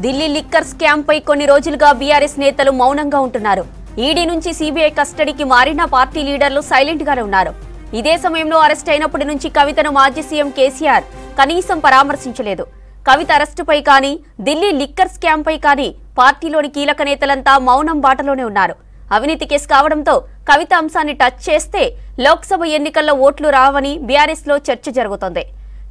Delhi liquor scam పై కొన్ని రోజులుగా BRS నేతలు మౌనంగా ఉంటున్నారు. ఈడీ నుంచి సీబీఐ కస్టడీకి మారిన పార్టీ లీడర్లు సైలెంట్ గానే ఉన్నారు. ఇదే సమయంలో అరెస్ట్ అయినప్పటి నుంచి కవితను మాజీ సీఎం కేసీఆర్ కనీసం పరామర్శించలేదు. కవిత అరెస్టుపై కానీ ఢిల్లీ లిక్కర్ స్కామ్ పై కానీ పార్టీలోని కీలక నేతలంతా మౌనం బాటలోనే ఉన్నారు. అవినీతి కేసు కావడంతో కవిత అంశాన్ని టచ్ చేస్తే లోక్సభ ఎన్నికల్లో ఓట్లు రావని బీఆర్ఎస్ లో చర్చ జరుగుతోంది.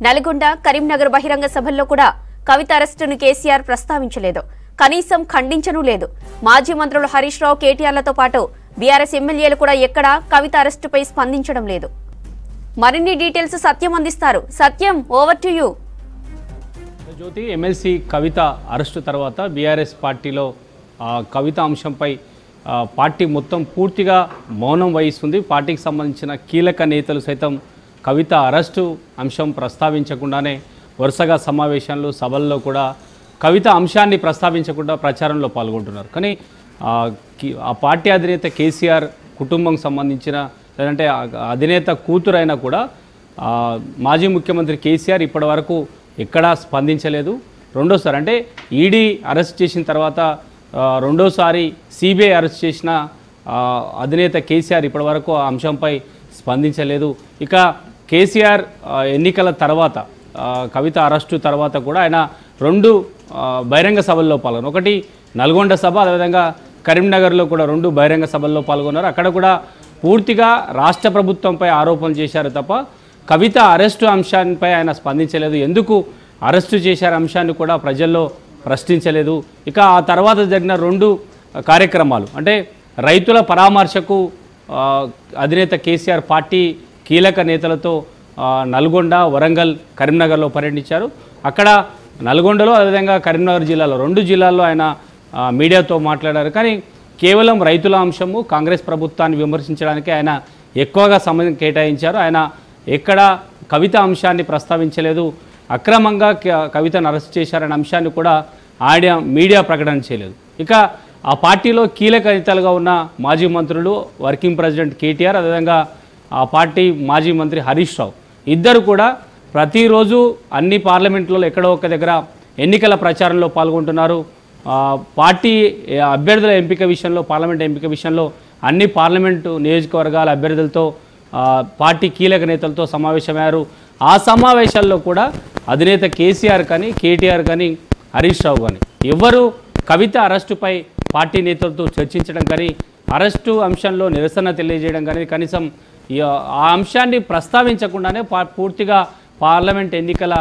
నల్గొండ, కరీంనగర్ బహిరంగ సభల్లో కూడా కవిత అరెస్టును కేసీఆర్ ప్రస్తావించలేదు, కనీసం ఖండించనూ లేదు. మాజీ మంత్రులు హరీష్ రావు, కేటీఆర్లతో పాటు బీఆర్ఎస్ ఎమ్మెల్యేలు కూడా ఎక్కడా కవిత అరెస్టుపై స్పందించడం లేదు. మరిన్ని డీటెయిల్స్ సత్యం అందిస్తారు. Satyam, over to you. Jyothi, MLC Kavitha arrest తర్వాత బీఆర్ఎస్ పార్టీలో కవిత అంశంపై పార్టీ మొత్తం పూర్తిగా మౌనం వహిస్తుంది. పార్టీకి సంబంధించిన కీలక నేతలు సైతం కవిత అరెస్టు అంశం ప్రస్తావించకుండానే వరుసగా సమావేశాలు, సభల్లో కూడా కవిత అంశాన్ని ప్రస్తావించకుండా ప్రచారంలో పాల్గొంటున్నారు. కానీ ఆ పార్టీ అధినేత కేసీఆర్ కుటుంబం సంబంధించిన, లేదంటే అధినేత కూతురైనా కూడా మాజీ ముఖ్యమంత్రి కేసీఆర్ ఇప్పటి వరకు ఎక్కడా స్పందించలేదు. రెండోసారి అంటే ఈడీ అరెస్ట్ చేసిన తర్వాత రెండోసారి సిబిఐ అరెస్ట్ చేసిన అధినేత కేసీఆర్ ఇప్పటి వరకు ఆ అంశంపై స్పందించలేదు. ఇక కేసీఆర్ ఎన్నికల తర్వాత కవిత అరెస్టు తర్వాత కూడా ఆయన రెండు బహిరంగ సభల్లో పాల్గొన్నారు. ఒకటి నల్గొండ సభ, అదేవిధంగా కరీంనగర్లో కూడా రెండు బహిరంగ సభల్లో పాల్గొన్నారు. అక్కడ కూడా పూర్తిగా రాష్ట్ర ప్రభుత్వంపై ఆరోపణలు చేశారు తప్ప కవిత అరెస్టు అంశాన్నిపై ఆయన స్పందించలేదు. ఎందుకు అరెస్టు చేశారు అంశాన్ని కూడా ప్రజల్లో ప్రశ్నించలేదు. ఇక ఆ తర్వాత జరిగిన రెండు కార్యక్రమాలు అంటే రైతుల పరామర్శకు అధినేత కేసీఆర్ పార్టీ కీలక నేతలతో నల్గొండ, వరంగల్, కరీంనగర్లో పర్యటించారు. అక్కడ నల్గొండలో, అదేవిధంగా కరీంనగర్ జిల్లాలో రెండు జిల్లాల్లో ఆయన మీడియాతో మాట్లాడారు. కానీ కేవలం రైతుల అంశము, కాంగ్రెస్ ప్రభుత్వాన్ని విమర్శించడానికి ఆయన ఎక్కువగా సమయం కేటాయించారు. ఆయన ఎక్కడ కవిత అంశాన్ని ప్రస్తావించలేదు. అక్రమంగా కవితను అరెస్ట్ చేశారనే అంశాన్ని కూడా ఆయన మీడియా ప్రకటన చేయలేదు. ఇక ఆ పార్టీలో కీలక నేతలుగా ఉన్న మాజీ మంత్రులు, వర్కింగ్ ప్రెసిడెంట్ కేటీఆర్, అదేవిధంగా ఆ పార్టీ మాజీ మంత్రి హరీష్ రావు ఇద్దరు కూడా ప్రతిరోజు అన్ని పార్లమెంట్లో ఎక్కడో ఒక దగ్గర ఎన్నికల ప్రచారంలో పాల్గొంటున్నారు. పార్టీ అభ్యర్థుల ఎంపిక విషయంలో, పార్లమెంట్ ఎంపిక విషయంలో అన్ని పార్లమెంటు నియోజకవర్గాల అభ్యర్థులతో పార్టీ కీలక నేతలతో సమావేశమయ్యారు. ఆ సమావేశాల్లో కూడా అధినేత కేసీఆర్ కానీ, కేటీఆర్ కానీ, హరీష్ రావు కానీ ఎవరు కవిత అరెస్టుపై పార్టీ నేతలతో చర్చించడం కానీ, అరెస్టు అంశంలో నిరసన తెలియజేయడం కానీ, కనీసం ఆ అంశాన్ని ప్రస్తావించకుండానే పూర్తిగా పార్లమెంట్ ఎన్నికల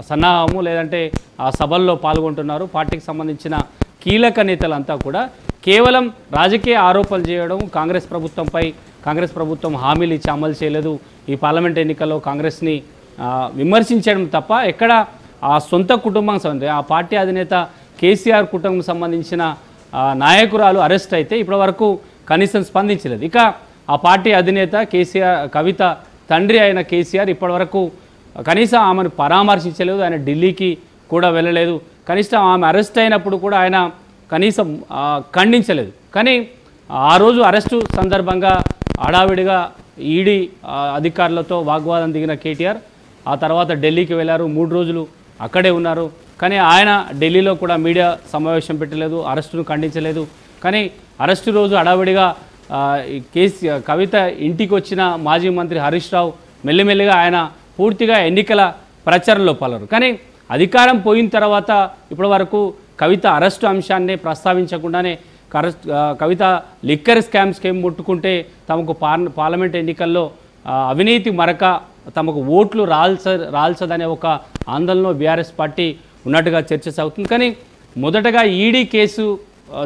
సన్నాహము, లేదంటే ఆ సభల్లో పాల్గొంటున్నారు. పార్టీకి సంబంధించిన కీలక నేతలంతా కూడా కేవలం రాజకీయ ఆరోపణలు చేయడం, కాంగ్రెస్ ప్రభుత్వం హామీలు ఇచ్చి అమలు చేయలేదు, ఈ పార్లమెంట్ ఎన్నికల్లో కాంగ్రెస్ని విమర్శించడం తప్ప ఎక్కడ ఆ సొంత కుటుంబం ఆ పార్టీ అధినేత కేసీఆర్ కుటుంబం సంబంధించిన నాయకురాలు అరెస్ట్ అయితే ఇప్పటి వరకు కనీసం స్పందించలేదు. ఇక ఆ పార్టీ అధినేత కేసీఆర్, కవిత తండ్రి అయిన కేసీఆర్ ఇప్పటి వరకు కనీసం ఆమెను పరామర్శించలేదు. ఆయన ఢిల్లీకి కూడా వెళ్ళలేదు. కనీసం ఆమె అరెస్ట్ అయినప్పుడు కూడా ఆయన కనీసం ఖండించలేదు. కానీ ఆ రోజు అరెస్టు సందర్భంగా హడావిడిగా ఈడీ అధికారులతో వాగ్వాదం దిగిన కేటీఆర్ ఆ తర్వాత ఢిల్లీకి వెళ్ళారు. 3 రోజులు అక్కడే ఉన్నారు. కానీ ఆయన ఢిల్లీలో కూడా మీడియా సమావేశం పెట్టలేదు, అరెస్టును ఖండించలేదు. కానీ అరెస్టు రోజు హడావిడిగా కవిత ఇంటికి వచ్చిన మాజీ మంత్రి హరీష్ రావు మెల్లిమెల్లిగా ఆయన పూర్తిగా ఎన్నికల ప్రచారంలో పాల్గొన్నారు. కానీ అధికారం పోయిన తర్వాత ఇప్పటి వరకు కవిత అరెస్టు అంశాన్ని ప్రస్తావించకుండానే కవిత లిక్కర్ స్కామ్ ముట్టుకుంటే తమకు పార్లమెంట్ ఎన్నికల్లో అవినీతి మరక తమకు ఓట్లు రాల్చదనే ఒక ఆందోళనలో బీఆర్ఎస్ పార్టీ ఉన్నట్టుగా చర్చ సాగుతుంది. కానీ మొదటగా ఈడీ కేసు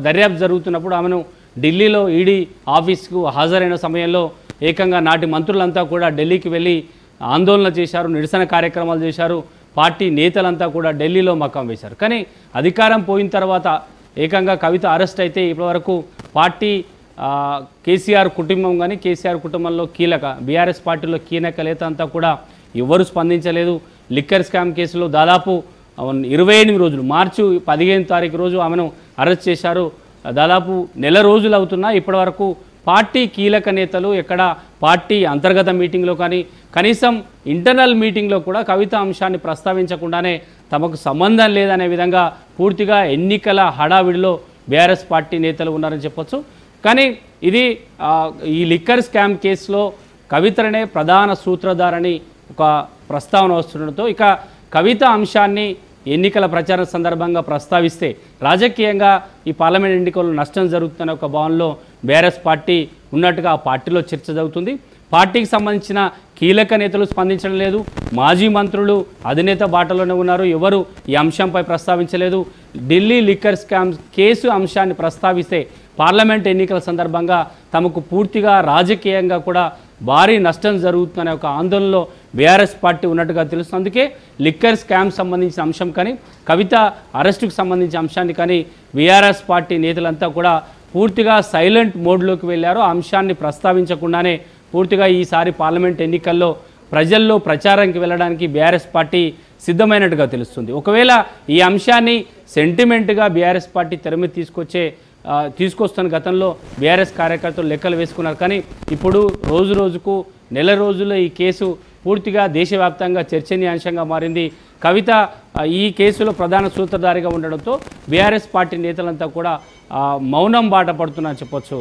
దర్యాప్తు జరుగుతున్నప్పుడు ఆమెను ఢిల్లీలో ఈడీ ఆఫీస్కు హాజరైన సమయంలో ఏకంగా నాటి మంత్రులంతా కూడా ఢిల్లీకి వెళ్ళి ఆందోళన చేశారు, నిరసన కార్యక్రమాలు చేశారు. పార్టీ నేతలంతా కూడా ఢిల్లీలో మకాం వేశారు. కానీ అధికారం పోయిన తర్వాత ఏకంగా కవిత అరెస్ట్ అయితే ఇప్పటివరకు పార్టీ కేసీఆర్ కుటుంబం కానీ, కేసీఆర్ కుటుంబంలో కీలక బీఆర్ఎస్ పార్టీలో కీలక నేత అంతా కూడా ఎవరు స్పందించలేదు. లిక్కర్ స్కామ్ కేసులో దాదాపు 28 రోజులు, మార్చి 15వ తారీఖు రోజు ఆమెను అరెస్ట్ చేశారు. దాదాపు నెల రోజులు అవుతున్నా ఇప్పటివరకు పార్టీ కీలక నేతలు ఎక్కడ పార్టీ అంతర్గత మీటింగ్లో కానీ కనీసం ఇంటర్నల్ మీటింగ్లో కూడా కవిత అంశాన్ని ప్రస్తావించకుండానే తమకు సంబంధం లేదనే విధంగా పూర్తిగా ఎన్నికల హడావిడిలో బీఆర్ఎస్ పార్టీ నేతలు ఉన్నారని చెప్పొచ్చు. కానీ ఇది ఈ లిక్కర్ స్కామ్ కేసులో కవితనే ప్రధాన సూత్రధారని ఒక ప్రస్తావన వస్తుండటంతో ఇక కవిత అంశాన్ని ఎన్నికల ప్రచారం సందర్భంగా ప్రస్తావిస్తే రాజకీయంగా ఈ పార్లమెంట్ ఎన్నికల్లో నష్టం జరుగుతున్న ఒక భావనలో బీఆర్ఎస్ పార్టీ ఉన్నట్టుగా ఆ పార్టీలో చర్చ జరుగుతుంది. పార్టీకి సంబంధించిన కీలక నేతలు స్పందించడం లేదు. మాజీ మంత్రులు అధినేత బాటలోనే ఉన్నారు. ఎవరు ఈ అంశంపై ప్రస్తావించలేదు. ఢిల్లీ లిక్కర్ స్కామ్ కేసు అంశాన్ని ప్రస్తావిస్తే పార్లమెంట్ ఎన్నికల సందర్భంగా తమకు పూర్తిగా రాజకీయంగా కూడా భారీ నష్టం జరుగుతుందనే ఒక ఆందోళనలో బీఆర్ఎస్ పార్టీ ఉన్నట్టుగా తెలుస్తుంది. అందుకే లిక్కర్ స్కామ్ సంబంధించిన అంశం కానీ కవిత అరెస్టుకు సంబంధించిన అంశాన్ని కానీ బీఆర్ఎస్ పార్టీ నేతలంతా కూడా పూర్తిగా సైలెంట్ మోడ్లోకి వెళ్ళారు. ఆ అంశాన్ని ప్రస్తావించకుండానే పూర్తిగా ఈసారి పార్లమెంట్ ఎన్నికల్లో ప్రజల్లో ప్రచారానికి వెళ్ళడానికి బీఆర్ఎస్ పార్టీ సిద్ధమైనట్టుగా తెలుస్తుంది. ఒకవేళ ఈ అంశాన్ని సెంటిమెంట్గా బీఆర్ఎస్ పార్టీ తెర మీద తీసుకొస్తున్న గతంలో బీఆర్ఎస్ కార్యకర్తలు లెక్కలు వేసుకున్నారు. కానీ ఇప్పుడు రోజు రోజుకు నెల రోజుల్లో ఈ కేసు పూర్తిగా దేశవ్యాప్తంగా చర్చనీయాంశంగా మారింది. కవిత ఈ కేసులో ప్రధాన సూత్రధారిగా ఉండడంతో బీఆర్ఎస్ పార్టీ నేతలంతా కూడా మౌనం బాట పడుతున్నారని చెప్పొచ్చు.